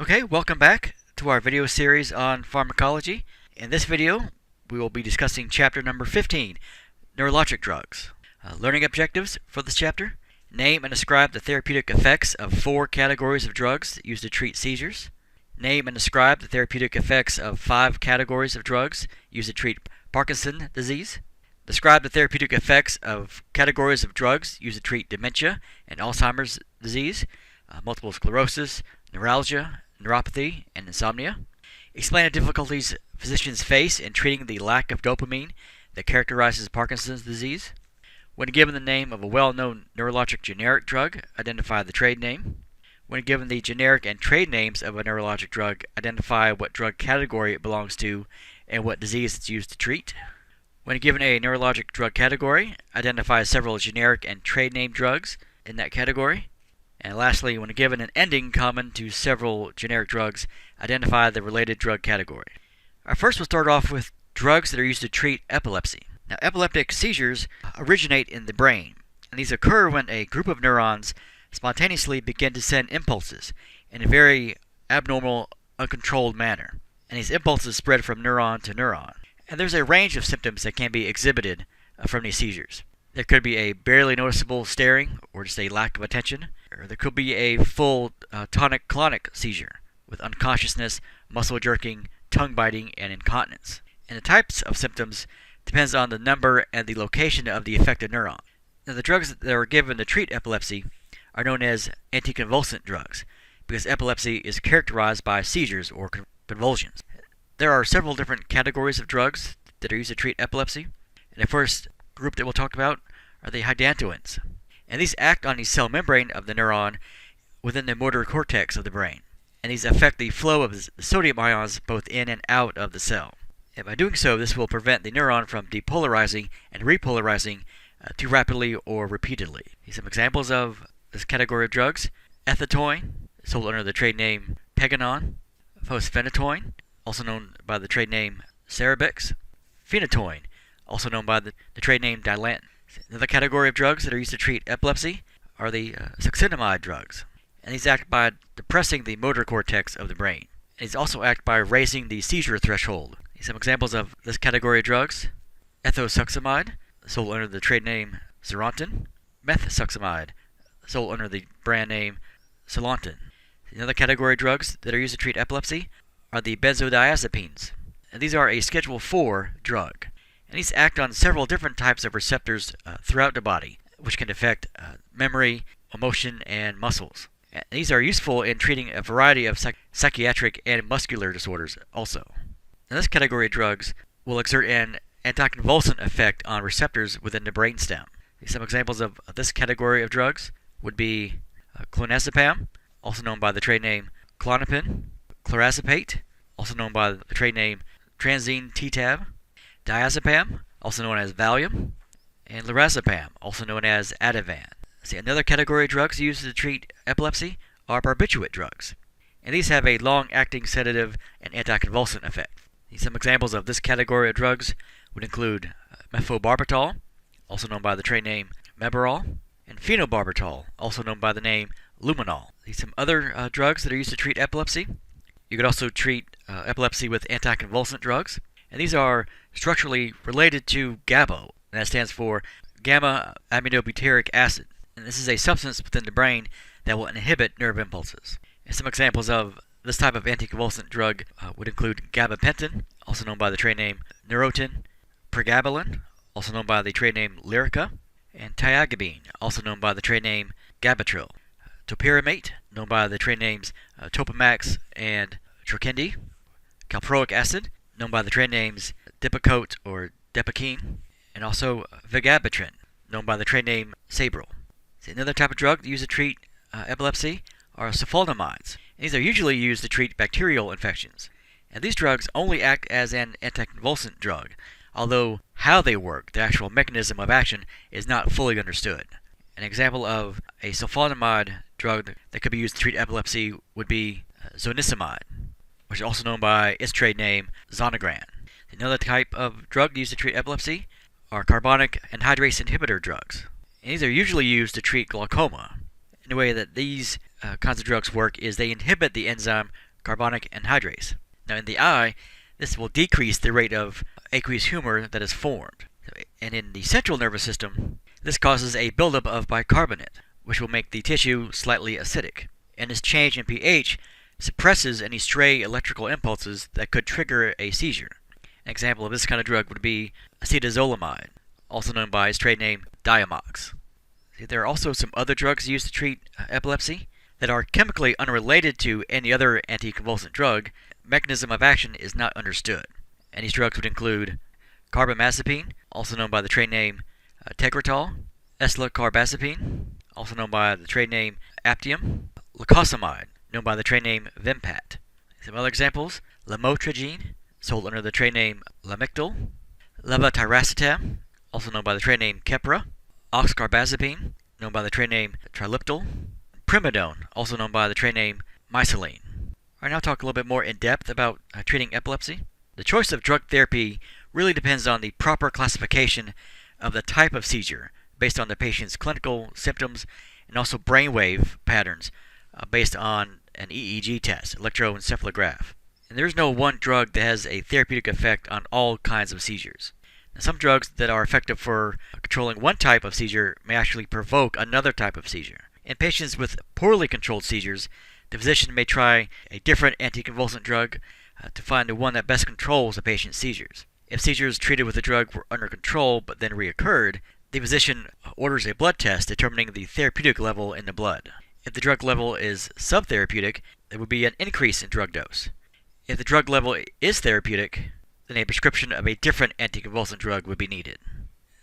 Okay, welcome back to our video series on pharmacology. In this video, we will be discussing chapter number 15, Neurologic Drugs. Learning objectives for this chapter: name and describe the therapeutic effects of 4 categories of drugs used to treat seizures. Name and describe the therapeutic effects of 5 categories of drugs used to treat Parkinson disease. Describe the therapeutic effects of categories of drugs used to treat dementia and Alzheimer's disease, multiple sclerosis, neuralgia, neuropathy, and insomnia. Explain the difficulties physicians face in treating the lack of dopamine that characterizes Parkinson's disease. When given the name of a well-known neurologic generic drug, identify the trade name. When given the generic and trade names of a neurologic drug, identify what drug category it belongs to and what disease it's used to treat. When given a neurologic drug category, identify several generic and trade name drugs in that category. And lastly, when given an ending common to several generic drugs, identify the related drug category. First, we'll start off with drugs that are used to treat epilepsy. Now, epileptic seizures originate in the brain, and these occur when a group of neurons spontaneously begin to send impulses in a very abnormal, uncontrolled manner. And these impulses spread from neuron to neuron. And there's a range of symptoms that can be exhibited from these seizures. There could be a barely noticeable staring or just a lack of attention. Or there could be a full tonic-clonic seizure with unconsciousness, muscle jerking, tongue biting, and incontinence. And the types of symptoms depends on the number and the location of the affected neuron. Now, the drugs that are given to treat epilepsy are known as anticonvulsant drugs because epilepsy is characterized by seizures or convulsions. There are several different categories of drugs that are used to treat epilepsy. And the first group that we'll talk about are the hydantoins. And these act on the cell membrane of the neuron within the motor cortex of the brain. And these affect the flow of the sodium ions both in and out of the cell. And by doing so, this will prevent the neuron from depolarizing and repolarizing too rapidly or repeatedly. Some examples of this category of drugs: ethitoin, sold under the trade name Peganon; fosphenytoin, also known by the trade name Cerebex; phenytoin, also known by the trade name Dilantin. Another category of drugs that are used to treat epilepsy are the succinimide drugs. And these act by depressing the motor cortex of the brain. And these also act by raising the seizure threshold. Some examples of this category of drugs: ethosuximide, sold under the trade name Zerontin; methosuximide, sold under the brand name Solontin. Another category of drugs that are used to treat epilepsy are the benzodiazepines. And these are a Schedule IV drug. And these act on several different types of receptors throughout the body, which can affect memory, emotion, and muscles. And these are useful in treating a variety of psychiatric and muscular disorders also. Now, this category of drugs will exert an anticonvulsant effect on receptors within the brainstem. Some examples of this category of drugs would be clonazepam, also known by the trade name Klonopin; clorazepate, also known by the trade name Transene T-Tab; diazepam, also known as Valium; and lorazepam, also known as Ativan. Another category of drugs used to treat epilepsy are barbiturate drugs. And these have a long-acting sedative and anticonvulsant effect. Some examples of this category of drugs would include methylbarbital, also known by the trade name Mebarol; and phenobarbital, also known by the name Luminol. Some other drugs that are used to treat epilepsy: you could also treat epilepsy with anticonvulsant drugs. And these are structurally related to GABA, and that stands for gamma-aminobutyric acid. And this is a substance within the brain that will inhibit nerve impulses. And some examples of this type of anticonvulsant drug would include gabapentin, also known by the trade name Neurontin; pregabalin, also known by the trade name Lyrica; and tiagabine, also known by the trade name Gabatril; topiramate, known by the trade names Topamax and Trokendi; calproic acid, known by the trade names Depakote or Depakine; and also vigabatrin, known by the trade name Sabril. Another type of drug used to treat epilepsy are sulfonamides. These are usually used to treat bacterial infections. And these drugs only act as an anticonvulsant drug, although how they work, the actual mechanism of action, is not fully understood. An example of a sulfonamide drug that could be used to treat epilepsy would be zonisamide, which is also known by its trade name Zonegran. Another type of drug used to treat epilepsy are carbonic anhydrase inhibitor drugs. And these are usually used to treat glaucoma. And the way that these kinds of drugs work is they inhibit the enzyme carbonic anhydrase. Now in the eye, this will decrease the rate of aqueous humor that is formed. And in the central nervous system, this causes a buildup of bicarbonate, which will make the tissue slightly acidic. And this change in pH suppresses any stray electrical impulses that could trigger a seizure. An example of this kind of drug would be acetazolamide, also known by its trade name Diamox. There are also some other drugs used to treat epilepsy that are chemically unrelated to any other anticonvulsant drug. Mechanism of action is not understood. And these drugs would include carbamazepine, also known by the trade name Tegretol, eslicarbazepine, also known by the trade name Aptium, lacosamide, known by the trade name Vimpat. Some other examples: lamotrigine, sold under the trade name Lamictal; levetiracetam, also known by the trade name Keppra; oxcarbazepine, known by the trade name Triliptal; primidone, also known by the trade name Myceline. Alright, now talk a little bit more in depth about treating epilepsy. The choice of drug therapy really depends on the proper classification of the type of seizure based on the patient's clinical symptoms and also brainwave patterns based on an EEG test, electroencephalograph. And there is no one drug that has a therapeutic effect on all kinds of seizures. Now, some drugs that are effective for controlling one type of seizure may actually provoke another type of seizure. In patients with poorly controlled seizures, the physician may try a different anticonvulsant drug to find the one that best controls the patient's seizures. If seizures treated with the drug were under control but then reoccurred, the physician orders a blood test determining the therapeutic level in the blood. If the drug level is subtherapeutic, there would be an increase in drug dose. If the drug level is therapeutic, then a prescription of a different anticonvulsant drug would be needed.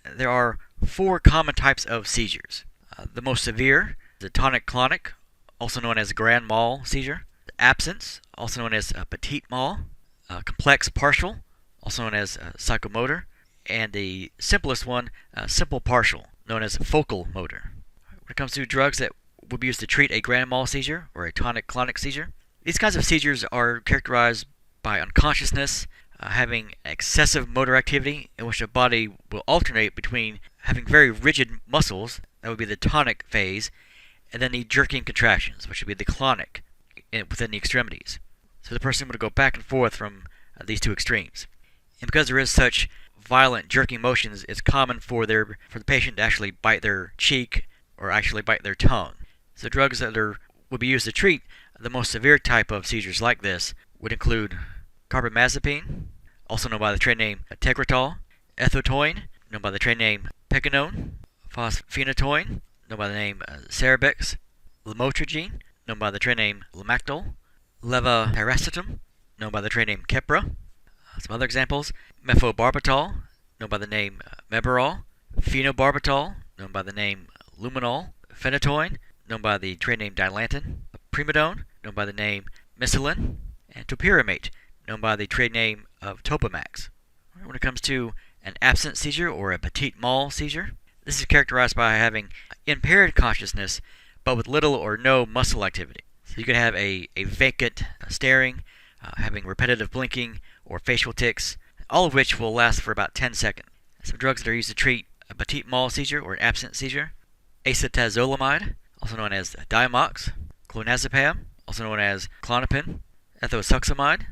There are 4 common types of seizures. The most severe is the tonic-clonic, also known as grand mal seizure; absence, also known as petit mal; complex partial, also known as psychomotor; and the simplest one, simple partial, known as focal motor. When it comes to drugs that would be used to treat a grand mal seizure or a tonic-clonic seizure, these kinds of seizures are characterized by unconsciousness, having excessive motor activity in which the body will alternate between having very rigid muscles, that would be the tonic phase, and then the jerking contractions, which would be the clonic within the extremities. So the person would go back and forth from these two extremes. And because there is such violent jerking motions, it's common for the patient to actually bite their cheek or actually bite their tongue. So drugs that would be used to treat the most severe type of seizures like this would include carbamazepine, also known by the trade name Tegretol; ethotoine, known by the trade name Pecanone; fosphenytoin, known by the name Cerebex; lamotrigine, known by the trade name Lamictal; levetiracetam, known by the trade name Keppra. Some other examples: mephobarbital, known by the name Mebarol; phenobarbital, known by the name Luminol; phenytoin, known by the trade name Dilantin; primidone, known by the name Mycilin; and topiramate, known by the trade name of Topamax. When it comes to an absent seizure or a petit mal seizure, this is characterized by having impaired consciousness but with little or no muscle activity. So you could have a vacant staring, having repetitive blinking or facial tics, all of which will last for about 10 seconds. Some drugs that are used to treat a petit mal seizure or an absent seizure: acetazolamide, also known as Diamox; clonazepam, also known as Klonopin; ethosuximide,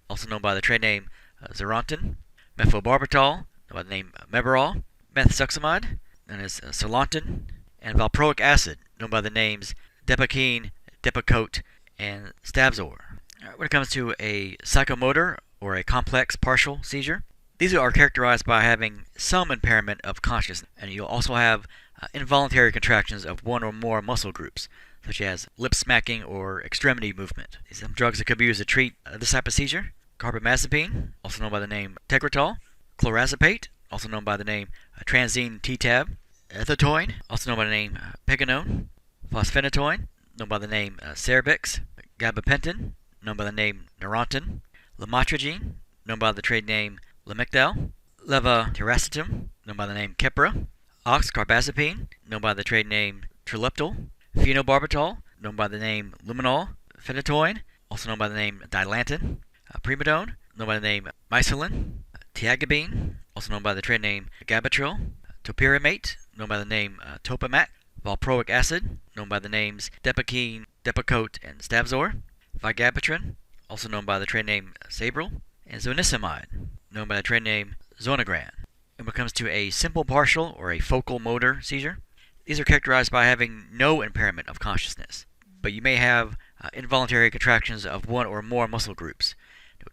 also known by the trade name Zerontin; mephobarbital, known by the name Mebarol; methosuximide, known as Solantin; and valproic acid, known by the names Depakine, Depakote, and Stabzor. When it comes to a psychomotor or a complex partial seizure, these are characterized by having some impairment of consciousness, and you'll also have involuntary contractions of one or more muscle groups, such as lip smacking or extremity movement. Some drugs that could be used to treat this type of seizure: carbamazepine, also known by the name Tegretol; clorazepate, also known by the name Transene T-Tab; ethotoine, also known by the name Peganone; fosphenytoin, known by the name Cerebex; gabapentin, known by the name Neurontin; lamotrigine, known by the trade name Lamictal; levetiracetam, known by the name Keppra; oxcarbazepine, known by the trade name Triliptal; phenobarbital, known by the name Luminol; phenytoin, also known by the name Dilantin; primidone, known by the name Mycilin; tiagabine, also known by the trade name Gabatril; topiramate, known by the name Topamac; valproic acid, known by the names Depakine, Depakote, and Stabzor; vigabatrin, also known by the trade name Sabril, and zonisamide, known by the trade name Zonegran. And when it comes to a simple partial or a focal motor seizure, these are characterized by having no impairment of consciousness, but you may have involuntary contractions of one or more muscle groups,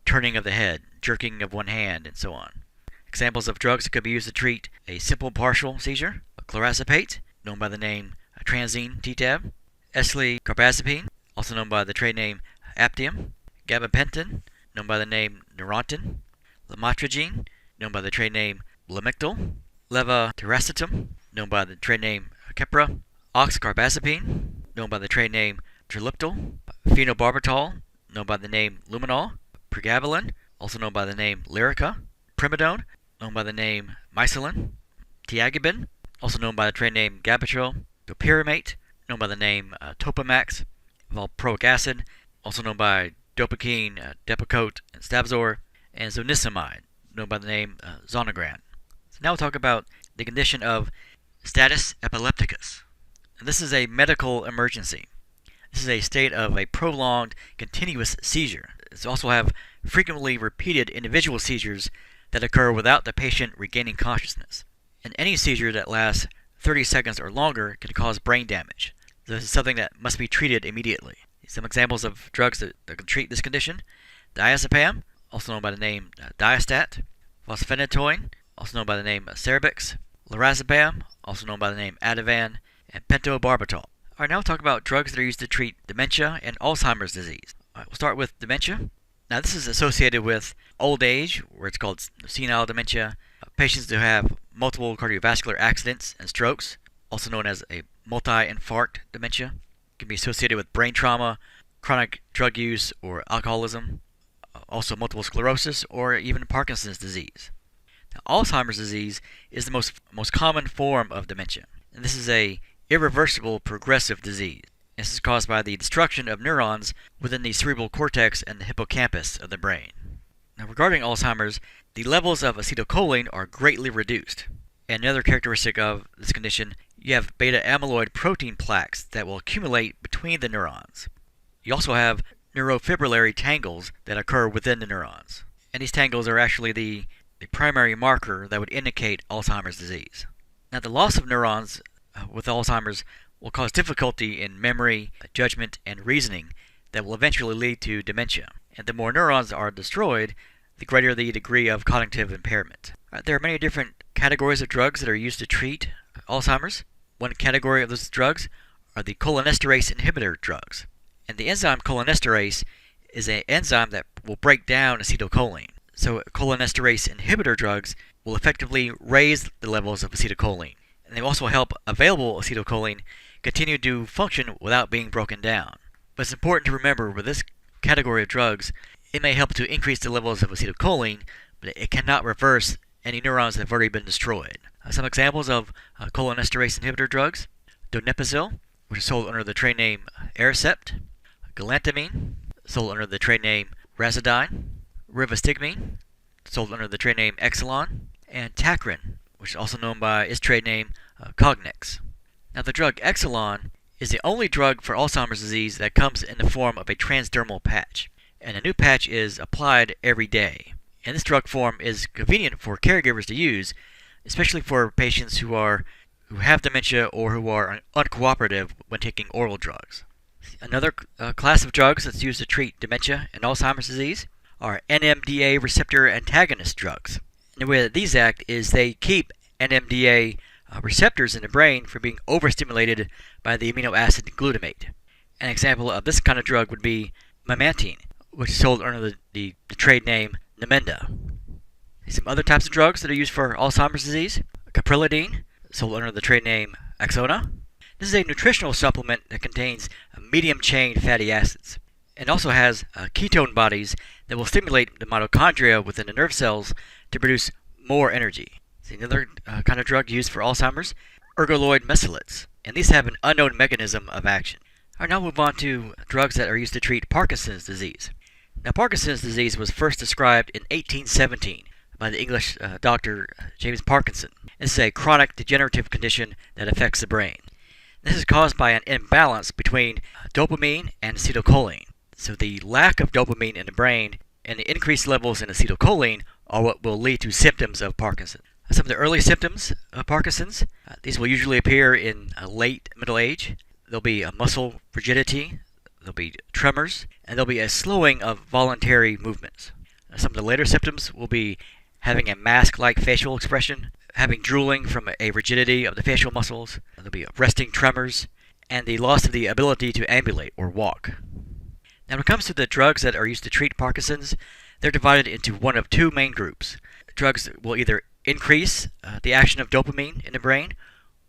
turning of the head, jerking of one hand, and so on. Examples of drugs that could be used to treat a simple partial seizure: clorazepate, known by the name transine T-tab; eslicarbazepine, also known by the trade name Aptium; gabapentin, known by the name Neurontin; lamotrigine, known by the trade name Lamictal; levetiracetam, known by the trade name Keppra; oxcarbazepine, known by the trade name Trileptal; phenobarbital, known by the name Luminol; pregabalin, also known by the name Lyrica; primidone, known by the name Mycilin; tiagabin, also known by the trade name Gabatril; topiramate, known by the name Topamax; valproic acid, also known by Dopakine, Depakote, and Stabzor; and zonisamide, known by the name Zonegran. So now we'll talk about the condition of status epilepticus. And this is a medical emergency. This is a state of a prolonged, continuous seizure. It's also have frequently repeated individual seizures that occur without the patient regaining consciousness. And any seizure that lasts 30 seconds or longer can cause brain damage. This is something that must be treated immediately. Some examples of drugs that can treat this condition: diazepam, also known by the name Diastat; fosphenytoin, also known by the name Cerebix; lorazepam, also known by the name Ativan; and pentobarbital. Alright, now we'll talk about drugs that are used to treat dementia and Alzheimer's disease. Alright, we'll start with dementia. Now, this is associated with old age, where it's called senile dementia, patients who have multiple cardiovascular accidents and strokes, also known as a multi-infarct dementia. It can be associated with brain trauma, chronic drug use, or alcoholism, also multiple sclerosis, or even Parkinson's disease. Now, Alzheimer's disease is the most common form of dementia, and this is a irreversible progressive disease. This is caused by the destruction of neurons within the cerebral cortex and the hippocampus of the brain. Now, regarding Alzheimer's, the levels of acetylcholine are greatly reduced. And another characteristic of this condition, you have beta amyloid protein plaques that will accumulate between the neurons. You also have neurofibrillary tangles that occur within the neurons. And these tangles are actually the primary marker that would indicate Alzheimer's disease. Now, the loss of neurons with Alzheimer's will cause difficulty in memory, judgment, and reasoning that will eventually lead to dementia. And the more neurons are destroyed, the greater the degree of cognitive impairment. There are many different categories of drugs that are used to treat Alzheimer's. One category of those drugs are the cholinesterase inhibitor drugs. And the enzyme cholinesterase is an enzyme that will break down acetylcholine. So cholinesterase inhibitor drugs will effectively raise the levels of acetylcholine. And they also help available acetylcholine continue to function without being broken down. But it's important to remember with this category of drugs, it may help to increase the levels of acetylcholine, but it cannot reverse any neurons that have already been destroyed. Some examples of cholinesterase inhibitor drugs: donepezil, which is sold under the trade name Aricept; galantamine, sold under the trade name Razidine; rivastigmine, sold under the trade name Exelon; and Tacrin, which is also known by its trade name Cognex. Now, the drug Exelon is the only drug for Alzheimer's disease that comes in the form of a transdermal patch, and a new patch is applied every day. And this drug form is convenient for caregivers to use, especially for patients who have dementia or who are uncooperative when taking oral drugs. Another class of drugs that's used to treat dementia and Alzheimer's disease are NMDA receptor antagonist drugs. And the way that these act is they keep NMDA receptors in the brain from being overstimulated by the amino acid glutamate. An example of this kind of drug would be memantine, which is sold under the trade name Namenda. Some other types of drugs that are used for Alzheimer's disease: caprilidine, sold under the trade name Axona. This is a nutritional supplement that contains medium-chain fatty acids, and also has ketone bodies that will stimulate the mitochondria within the nerve cells to produce more energy. Another kind of drug used for Alzheimer's: ergoloid mesylates, and these have an unknown mechanism of action. All right, now we'll move on to drugs that are used to treat Parkinson's disease. Now, Parkinson's disease was first described in 1817 by the English doctor James Parkinson. This is a chronic degenerative condition that affects the brain. This is caused by an imbalance between dopamine and acetylcholine. So the lack of dopamine in the brain and the increased levels in acetylcholine are what will lead to symptoms of Parkinson. Some of the early symptoms of Parkinson's, these will usually appear in late middle age. There'll be a muscle rigidity, there'll be tremors, and there'll be a slowing of voluntary movements. Some of the later symptoms will be having a mask-like facial expression, having drooling from a rigidity of the facial muscles, there'll be resting tremors, and the loss of the ability to ambulate or walk. Now when it comes to the drugs that are used to treat Parkinson's, they're divided into one of two main groups. Drugs that will either increase the action of dopamine in the brain,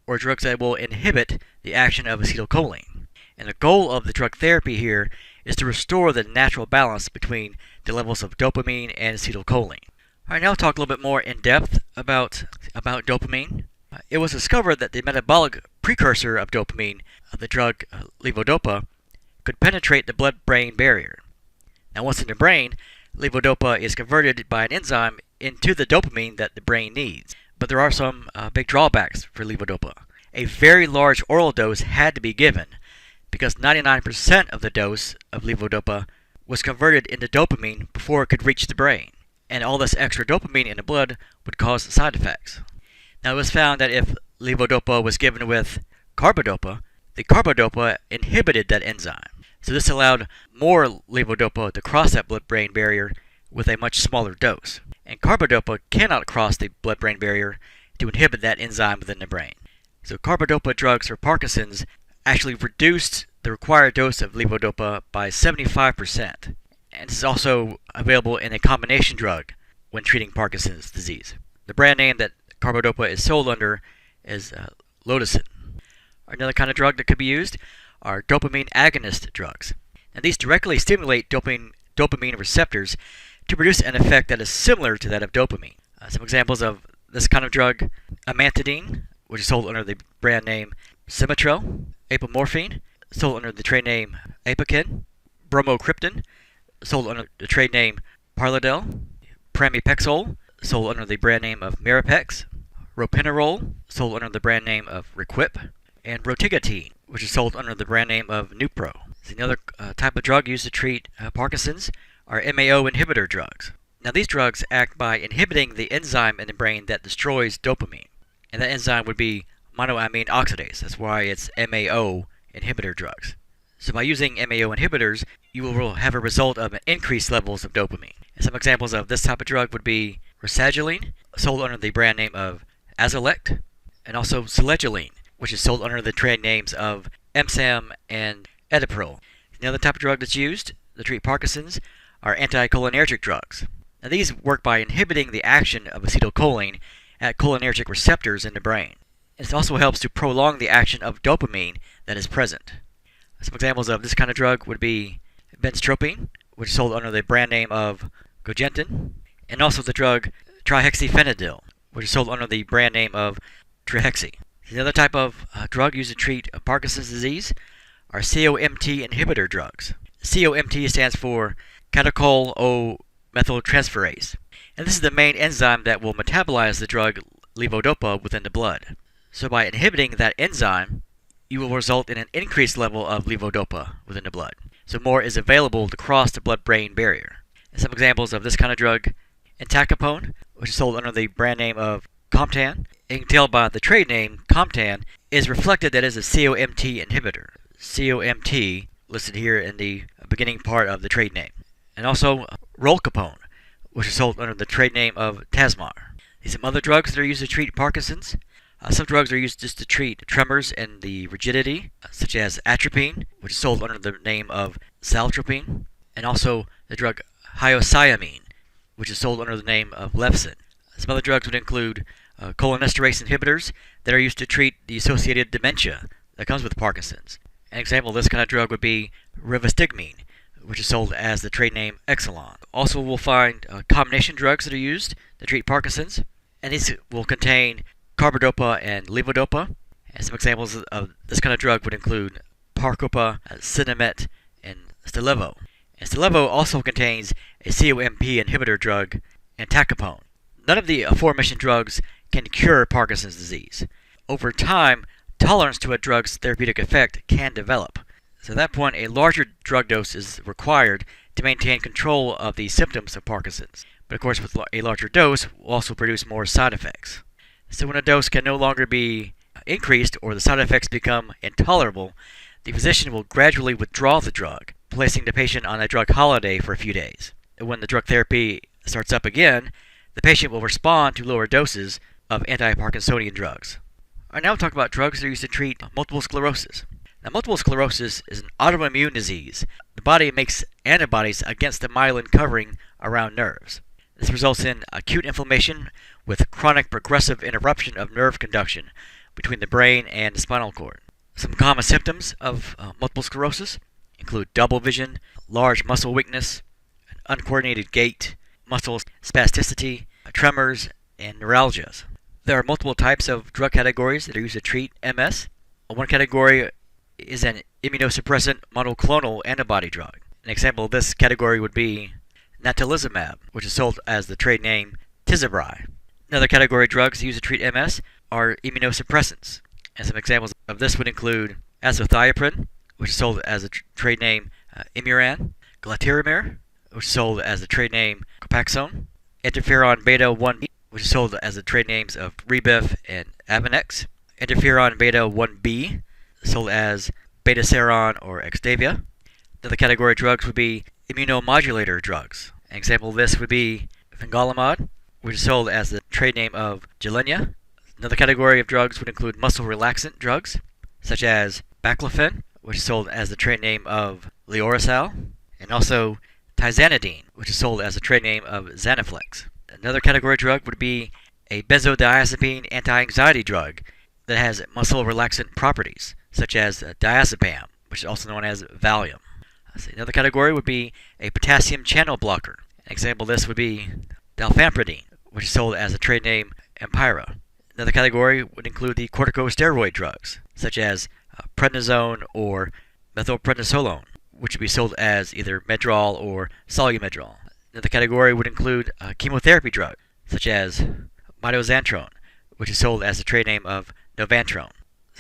or drugs that will inhibit the action of acetylcholine. And the goal of the drug therapy here is to restore the natural balance between the levels of dopamine and acetylcholine. Alright, now I'll talk a little bit more in depth about dopamine. It was discovered that the metabolic precursor of dopamine, the drug levodopa, could penetrate the blood-brain barrier. Now once in the brain, levodopa is converted by an enzyme into the dopamine that the brain needs. But there are some big drawbacks for levodopa. A very large oral dose had to be given because 99% of the dose of levodopa was converted into dopamine before it could reach the brain. And all this extra dopamine in the blood would cause side effects. Now it was found that if levodopa was given with carbidopa, the carbidopa inhibited that enzyme. So this allowed more levodopa to cross that blood-brain barrier with a much smaller dose. And carbidopa cannot cross the blood-brain barrier to inhibit that enzyme within the brain. So carbidopa drugs for Parkinson's actually reduced the required dose of levodopa by 75%. And this is also available in a combination drug when treating Parkinson's disease. The brand name that carbidopa is sold under is Lodicin. Another kind of drug that could be used are dopamine agonist drugs. Now these directly stimulate dopamine receptors to produce an effect that is similar to that of dopamine. Some examples of this kind of drug: amantadine, which is sold under the brand name Symetrel; apomorphine, sold under the trade name Apoquin; bromocriptine, sold under the trade name Parladel; pramipexole, sold under the brand name of Mirapex; ropinirole, sold under the brand name of Requip; and rotigotine, which is sold under the brand name of Nupro. Another type of drug used to treat Parkinson's are MAO inhibitor drugs. Now these drugs act by inhibiting the enzyme in the brain that destroys dopamine. And that enzyme would be monoamine oxidase. That's why it's MAO inhibitor drugs. So by using MAO inhibitors, you will have a result of increased levels of dopamine. And some examples of this type of drug would be rasagiline, sold under the brand name of Azilect, and also selegiline, which is sold under the trade names of Emsam and Ediprol. Another type of drug that's used to treat Parkinson's are anticholinergic drugs. Now these work by inhibiting the action of acetylcholine at cholinergic receptors in the brain. It also helps to prolong the action of dopamine that is present. Some examples of this kind of drug would be benztropine, which is sold under the brand name of Gogentin, and also the drug trihexyphenidyl, which is sold under the brand name of Trihexy. Another type of drug used to treat Parkinson's disease are COMT inhibitor drugs. COMT stands for catechol-O-methyltransferase, and this is the main enzyme that will metabolize the drug levodopa within the blood. So by inhibiting that enzyme, you will result in an increased level of levodopa within the blood. So more is available to cross the blood-brain barrier. And some examples of this kind of drug: entacapone, which is sold under the brand name of Comtan. You can tell by the trade name Comtan is reflected that it is a COMT inhibitor. COMT listed here in the beginning part of the trade name. And also rolcapone, which is sold under the trade name of Tasmar. These are some other drugs that are used to treat Parkinson's. Some drugs are used just to treat tremors and the rigidity, such as atropine, which is sold under the name of saltropine, and also the drug hyoscyamine, which is sold under the name of Levsin. Some other drugs would include cholinesterase inhibitors that are used to treat the associated dementia that comes with Parkinson's. An example of this kind of drug would be rivastigmine, which is sold as the trade name Exelon. Also, we'll find combination drugs that are used to treat Parkinson's, and these will contain carbidopa and levodopa. And some examples of this kind of drug would include Parcopa, Cinemet, and Stalevo. And Stalevo also contains a COMP inhibitor drug, entacapone. None of the aforementioned drugs can cure Parkinson's disease. Over time, tolerance to a drug's therapeutic effect can develop. So at that point, a larger drug dose is required to maintain control of the symptoms of Parkinson's. But of course, with a larger dose will also produce more side effects. So when a dose can no longer be increased or the side effects become intolerable, the physician will gradually withdraw the drug, placing the patient on a drug holiday for a few days. And when the drug therapy starts up again, the patient will respond to lower doses of anti-Parkinsonian drugs. Alright, now we'll talk about drugs that are used to treat multiple sclerosis. Now, multiple sclerosis is an autoimmune disease. The body makes antibodies against the myelin covering around nerves. This results in acute inflammation with chronic progressive interruption of nerve conduction between the brain and the spinal cord. Some common symptoms of multiple sclerosis include double vision, large muscle weakness, an uncoordinated gait, muscle spasticity, tremors, and neuralgias. There are multiple types of drug categories that are used to treat MS. One category is an immunosuppressant monoclonal antibody drug. An example of this category would be natalizumab, which is sold as the trade name Tizabri. Another category of drugs used to treat MS are immunosuppressants, and some examples of this would include azathioprine, which is sold as the trade name Imuran, glatiramer, which is sold as the trade name Copaxone, interferon beta 1b, which is sold as the trade names of Rebif and Avonex, interferon beta 1b, sold as Betaseron or Xdavia. Another category of drugs would be immunomodulator drugs. An example of this would be fingolimod, which is sold as the trade name of Gilenya. Another category of drugs would include muscle relaxant drugs, such as baclofen, which is sold as the trade name of Leorasal, and also tizanidine, which is sold as the trade name of Zanaflex. Another category of drug would be a benzodiazepine anti-anxiety drug that has muscle relaxant properties, such as diazepam, which is also known as Valium. Another category would be a potassium channel blocker. An example of this would be dalfampridine, which is sold as the trade name Empira. Another category would include the corticosteroid drugs, such as prednisone or methylprednisolone, which would be sold as either Medrol or Solumedrol. Another category would include chemotherapy drugs, such as mitoxantrone, which is sold as the trade name of Novantrone.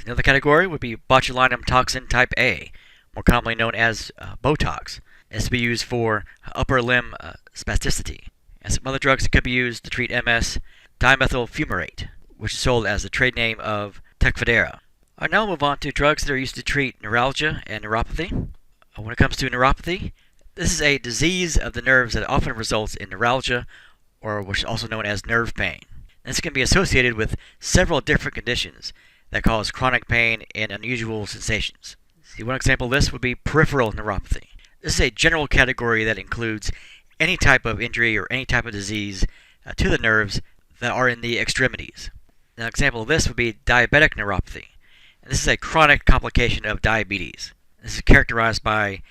Another category would be botulinum toxin type A, more commonly known as Botox. It's to be used for upper limb spasticity. And some other drugs that could be used to treat MS, dimethyl fumarate, which is sold as the trade name of Tecfidera. Now we'll move on to drugs that are used to treat neuralgia and neuropathy. When it comes to neuropathy, this is a disease of the nerves that often results in neuralgia, or which is also known as nerve pain. This can be associated with several different conditions that cause chronic pain and unusual sensations. One example of this would be peripheral neuropathy. This is a general category that includes any type of injury or any type of disease to the nerves that are in the extremities. An example of this would be diabetic neuropathy. And this is a chronic complication of diabetes. This is characterized by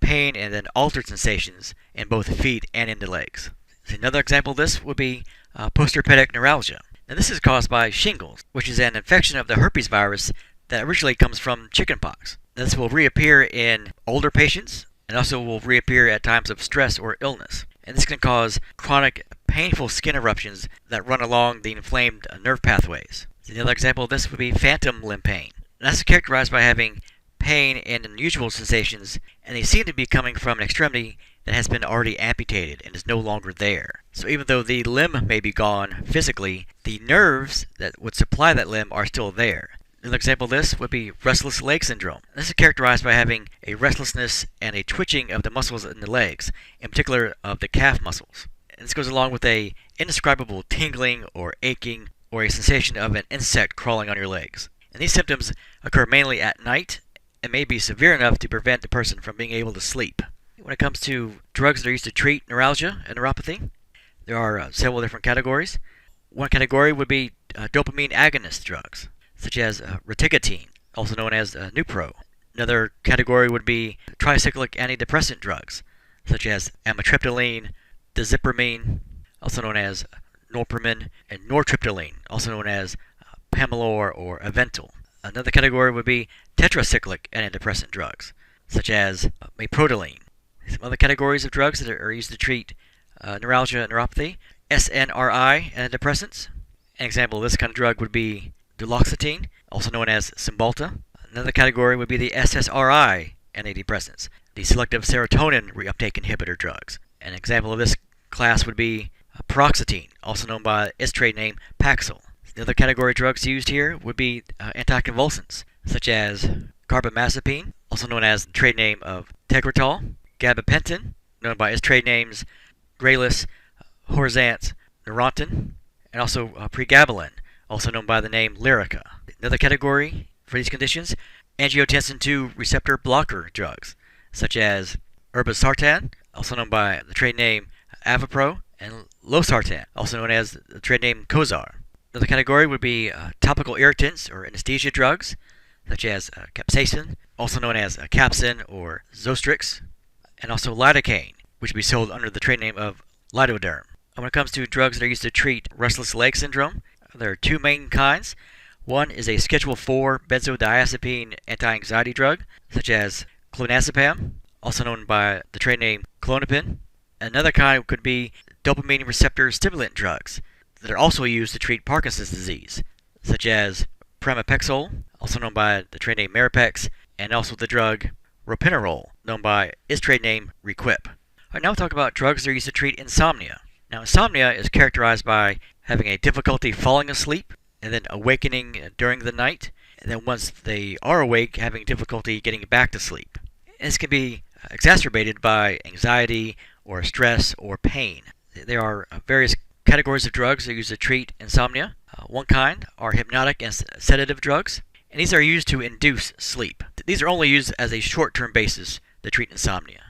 pain and then altered sensations in both the feet and in the legs. Another example of this would be postherpetic neuralgia. Now this is caused by shingles, which is an infection of the herpes virus that originally comes from chickenpox. This will reappear in older patients and also will reappear at times of stress or illness. And this can cause chronic, painful skin eruptions that run along the inflamed nerve pathways. Another example of this would be phantom limb pain. And that's characterized by having pain and unusual sensations, and they seem to be coming from an extremity that has been already amputated and is no longer there. So even though the limb may be gone physically, the nerves that would supply that limb are still there. Another example of this would be restless leg syndrome. This is characterized by having a restlessness and a twitching of the muscles in the legs, in particular of the calf muscles. And this goes along with a indescribable tingling or aching or a sensation of an insect crawling on your legs. And these symptoms occur mainly at night and may be severe enough to prevent the person from being able to sleep. When it comes to drugs that are used to treat neuralgia and neuropathy, there are several different categories. One category would be dopamine agonist drugs, such as reticotine, also known as Nupro. Another category would be tricyclic antidepressant drugs, such as amitriptyline, dizipramine, also known as norpirmin, and nortriptyline, also known as Pamelor or Aventil. Another category would be tetracyclic antidepressant drugs, such as meprodoline. Some other categories of drugs that are used to treat neuralgia and neuropathy: SNRI antidepressants. An example of this kind of drug would be duloxetine, also known as Cymbalta. Another category would be the SSRI antidepressants, the selective serotonin reuptake inhibitor drugs. An example of this class would be paroxetine, also known by its trade name Paxil. The other category of drugs used here would be anticonvulsants, such as carbamazepine, also known as the trade name of Tegretol, gabapentin, known by its trade names Gralis, Horzant, Neurontin, and also pregabalin, also known by the name Lyrica. Another category for these conditions, angiotensin II receptor blocker drugs, such as irbesartan, also known by the trade name Avapro, and losartan, also known as the trade name Cozar. Another category would be topical irritants or anesthesia drugs, such as capsaicin, also known as Capsin or Zostrix, and also lidocaine, which would be sold under the trade name of Lidoderm. When it comes to drugs that are used to treat restless leg syndrome, there are two main kinds. One is a Schedule IV benzodiazepine anti-anxiety drug, such as clonazepam, also known by the trade name Klonopin. Another kind could be dopamine receptor stimulant drugs that are also used to treat Parkinson's disease, such as pramipexole, also known by the trade name Maripex, and also the drug ropinirole, known by its trade name Requip. Alright, now we'll talk about drugs that are used to treat insomnia. Now, insomnia is characterized by having a difficulty falling asleep and then awakening during the night, and then once they are awake, having difficulty getting back to sleep. This can be exacerbated by anxiety or stress or pain. There are various categories of drugs that are used to treat insomnia. One kind are hypnotic and sedative drugs, and these are used to induce sleep. These are only used as a short-term basis to treat insomnia.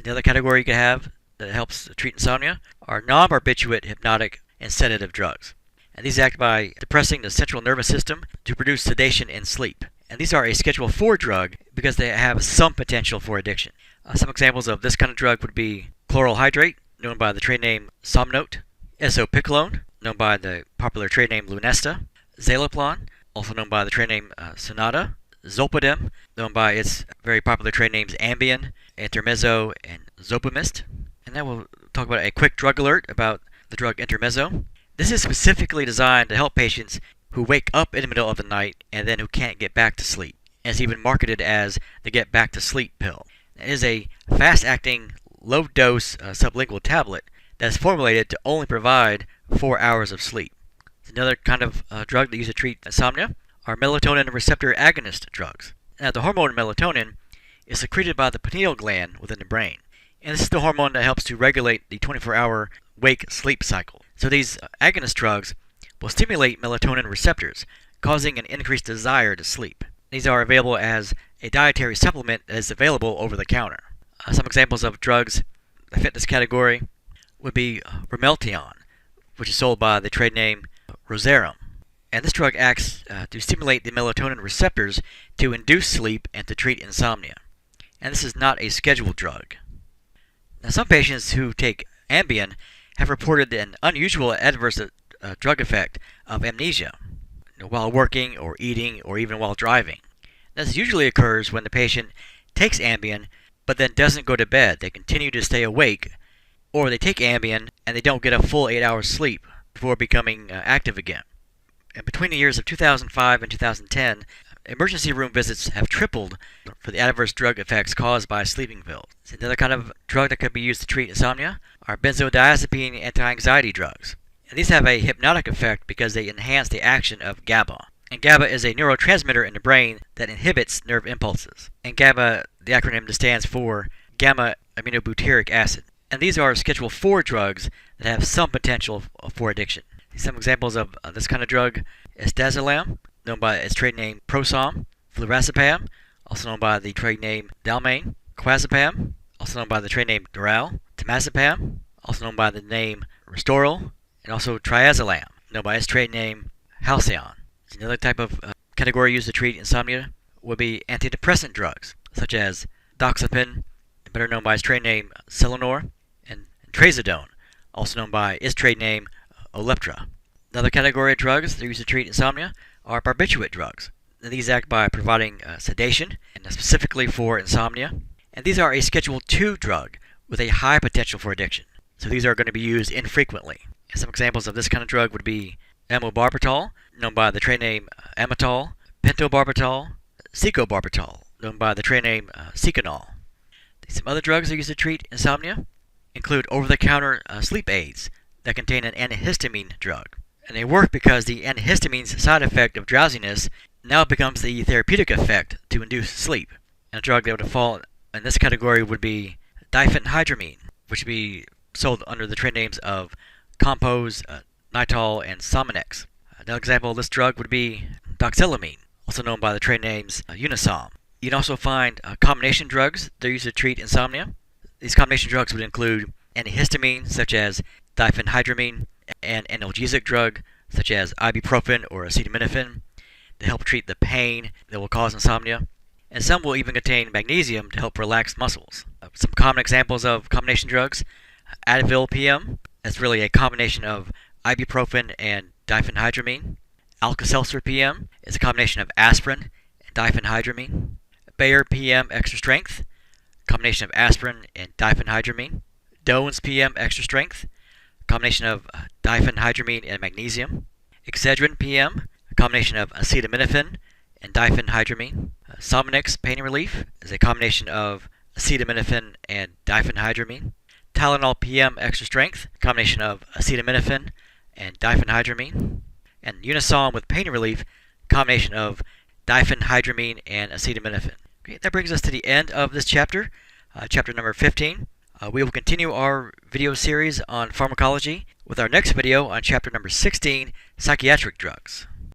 The other category you can have that helps treat insomnia are non-barbiturate hypnotic and sedative drugs. And these act by depressing the central nervous system to produce sedation and sleep. And these are a Schedule IV drug because they have some potential for addiction. Some examples of this kind of drug would be chloral hydrate, known by the trade name Somnote, isopicolone, known by the popular trade name Lunesta, Zaloplan, also known by the trade name Sonata, Zolpidem, known by its very popular trade names Ambien, Intermezzo, and Zopamist. And now we'll talk about a quick drug alert about the drug Intermezzo. This is specifically designed to help patients who wake up in the middle of the night and then who can't get back to sleep. And it's even marketed as the Get Back to Sleep pill. It is a fast-acting, low-dose sublingual tablet that is formulated to only provide 4 hours of sleep. Another kind of drug that used to treat insomnia are melatonin receptor agonist drugs. Now, the hormone melatonin is secreted by the pineal gland within the brain. And this is the hormone that helps to regulate the 24-hour wake-sleep cycle. So these agonist drugs will stimulate melatonin receptors, causing an increased desire to sleep. These are available as a dietary supplement that is available over the counter. Some examples of drugs that fit this category would be Ramelteon, which is sold by the trade name Rosarum. And this drug acts to stimulate the melatonin receptors to induce sleep and to treat insomnia. And this is not a scheduled drug. Now, some patients who take Ambien have reported an unusual adverse drug effect of amnesia while working or eating or even while driving. This usually occurs when the patient takes Ambien but then doesn't go to bed. They continue to stay awake, or they take Ambien and they don't get a full 8 hours sleep before becoming active again. And between the years of 2005 and 2010, emergency room visits have tripled for the adverse drug effects caused by sleeping pills. Another kind of drug that can be used to treat insomnia are benzodiazepine anti-anxiety drugs. And these have a hypnotic effect because they enhance the action of GABA. And GABA is a neurotransmitter in the brain that inhibits nerve impulses. And GABA, the acronym stands for gamma aminobutyric acid. And these are Schedule IV drugs that have some potential for addiction. Some examples of this kind of drug is dazolam, known by its trade name Prosom, flurazepam, also known by the trade name Dalmane, clozapam, also known by the trade name Doral, temazepam, also known by the name Restoril, and also triazolam, known by its trade name Halcyon. Another type of category used to treat insomnia would be antidepressant drugs, such as doxepin, better known by its trade name Selinor, and trazodone, also known by its trade name Oleptra. Another category of drugs that are used to treat insomnia are barbiturate drugs. And these act by providing sedation, and specifically for insomnia. And these are a Schedule II drug with a high potential for addiction. So these are going to be used infrequently. And some examples of this kind of drug would be amobarbital, known by the trade name Amatol, pentobarbital, secobarbital, known by the trade name Seconal. Some other drugs that are used to treat insomnia include over-the-counter sleep aids that contain an antihistamine drug. And they work because the antihistamine's side effect of drowsiness now becomes the therapeutic effect to induce sleep. And a drug that would fall in this category would be diphenhydramine, which would be sold under the trade names of Compose, Nitol, and Sominex. Another example of this drug would be doxylamine, also known by the trade names Unisom. You can also find combination drugs that are used to treat insomnia. These combination drugs would include antihistamine, such as diphenhydramine, and analgesic drug, such as ibuprofen or acetaminophen, to help treat the pain that will cause insomnia. And some will even contain magnesium to help relax muscles. Some common examples of combination drugs: Advil PM, that's really a combination of ibuprofen and diphenhydramine. Alka-Seltzer PM is a combination of aspirin and diphenhydramine. Bayer PM Extra Strength, combination of aspirin and diphenhydramine. Doan's PM Extra Strength, combination of diphenhydramine and magnesium. Excedrin PM, a combination of acetaminophen and diphenhydramine. Sominex Pain Relief is a combination of acetaminophen and diphenhydramine. Tylenol PM Extra Strength, a combination of acetaminophen and diphenhydramine. And Unisom with Pain Relief, combination of diphenhydramine and acetaminophen. Okay, that brings us to the end of this chapter, chapter number 15. We will continue our video series on pharmacology with our next video on chapter number 16, psychiatric drugs.